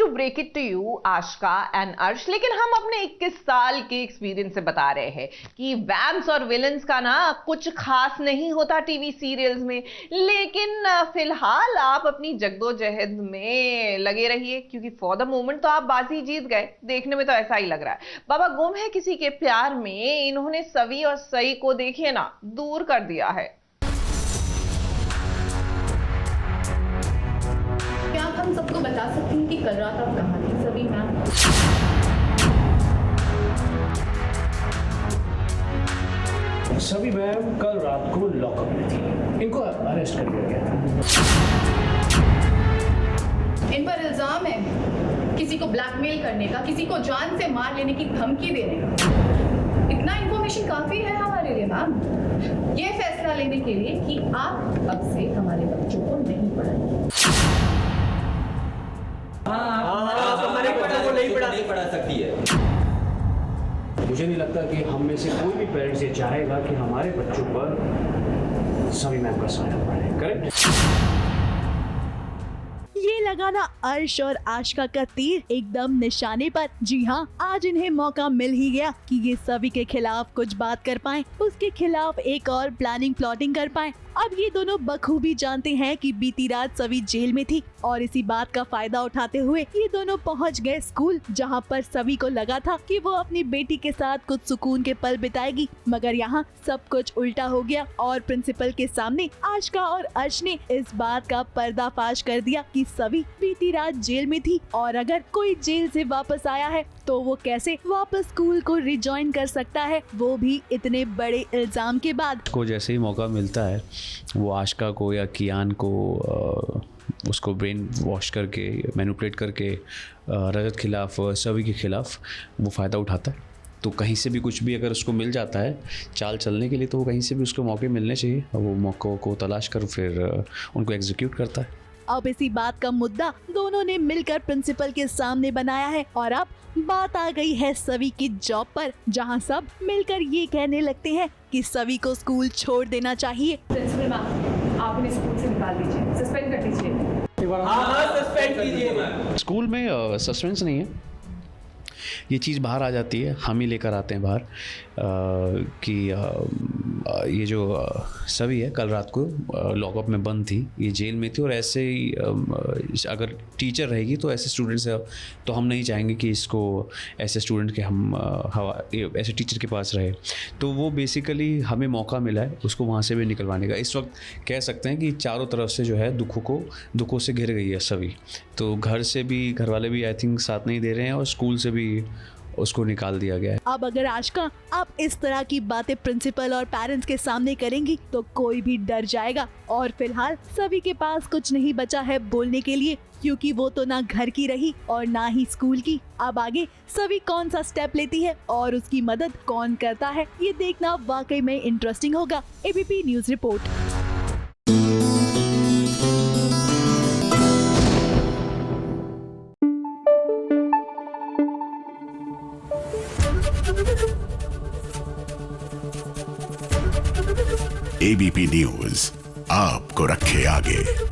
To break it to you Ashika and Arsh, लेकिन हम अपने 21 साल के एक्सपीरियंस से बता रहे हैं कि वैम्स और विलन्स का ना कुछ खास नहीं होता टीवी सीरियल्स में। लेकिन फिलहाल आप अपनी जद्दोजहद में लगे रहिए, क्योंकि फॉर द मोमेंट तो आप बाजी जीत गए। देखने में तो ऐसा ही लग रहा है। बाबा गुम है किसी के प्यार में इन्होंने सवी और सई को देखिए ना दूर कर दिया है। क्या आप हम सबको बता सकते हैं कि कल रात आप कहाँ थी सभी मैम? सभी मैम कल रात को लॉकअप में थी। इनको अरेस्ट कर लिया गया था। इन पर इल्जाम है किसी को ब्लैकमेल करने का, किसी को जान से मार लेने की धमकी देने का। इतना इंफॉर्मेशन काफी है हमारे लिए मैम, ये फैसला लेने के लिए कि आप अब से हमारे बच्चों को नहीं पढ़ाएंगे। नहीं पढ़ा सकती है। मुझे नहीं लगता कि हम में से कोई भी पेरेंट्स ये चाहेगा कि हमारे बच्चों पर सभी मैम का साया पड़े। करेक्ट? ये लगाना अर्श और आशिका का तीर एकदम निशाने पर। जी हाँ, आज इन्हें मौका मिल ही गया कि ये सभी के खिलाफ कुछ बात कर पाएं, उसके खिलाफ एक और प्लानिंग कर पाएं। अब ये दोनों बखूबी जानते हैं कि बीती रात सभी जेल में थी और इसी बात का फायदा उठाते हुए ये दोनों पहुंच गए स्कूल, जहां पर सभी को लगा था कि वो अपनी बेटी के साथ कुछ सुकून के पल बिताएगी। मगर यहाँ सब कुछ उल्टा हो गया और प्रिंसिपल के सामने आशिका और अर्श ने इस बात का पर्दाफाश कर दिया कि सभी बीती रात जेल में थी और अगर कोई जेल से वापस आया है तो वो कैसे वापस स्कूल को रिजॉइन कर सकता है, वो भी इतने बड़े इल्जाम के बाद। को जैसे ही मौका मिलता है वो आशिका को या कियान को उसको ब्रेन वॉश करके मैनिपुलेट करके रजत खिलाफ सभी के खिलाफ वो फ़ायदा उठाता है। तो कहीं से भी कुछ भी अगर उसको मिल जाता है चाल चलने के लिए, तो वो कहीं से भी उसको मौके मिलने चाहिए। वो मौक़ों को तलाश कर फिर उनको एग्जीक्यूट करता है। अब इसी बात का मुद्दा दोनों ने मिलकर प्रिंसिपल के सामने बनाया है और अब बात आ गई है सवी की जॉब पर, जहां सब मिलकर ये कहने लगते हैं कि सवी को स्कूल छोड़ देना चाहिए। प्रिंसिपल मैम, आप इन्हें स्कूल से निकाल दीजिए, सस्पेंड कर दीजिए। हाँ सस्पेंड कीजिए। स्कूल में सस्पेंस नहीं है, ये चीज़ बाहर आ जाती है, हम ही लेकर आते हैं बाहर कि ये जो सभी है कल रात को लॉकअप में बंद थी, ये जेल में थी और ऐसे ही अगर टीचर रहेगी तो ऐसे स्टूडेंट से तो हम नहीं चाहेंगे कि इसको ऐसे स्टूडेंट के हम ऐसे टीचर के पास रहे। तो वो बेसिकली हमें मौका मिला है उसको वहाँ से भी निकलवाने का। इस वक्त कह सकते हैं कि चारों तरफ से जो है दुखों से घिर गई है सभी। तो घर से भी, घर वाले भी आई थिंक साथ नहीं दे रहे हैं और स्कूल से भी उसको निकाल दिया गया है। अब अगर आशिका आप इस तरह की बातें प्रिंसिपल और पेरेंट्स के सामने करेंगी तो कोई भी डर जाएगा और फिलहाल सभी के पास कुछ नहीं बचा है बोलने के लिए, क्योंकि वो तो ना घर की रही और ना ही स्कूल की। अब आगे सभी कौन सा स्टेप लेती है और उसकी मदद कौन करता है, ये देखना वाकई में इंटरेस्टिंग होगा। ABP news report. ABP news आपको रखे आगे।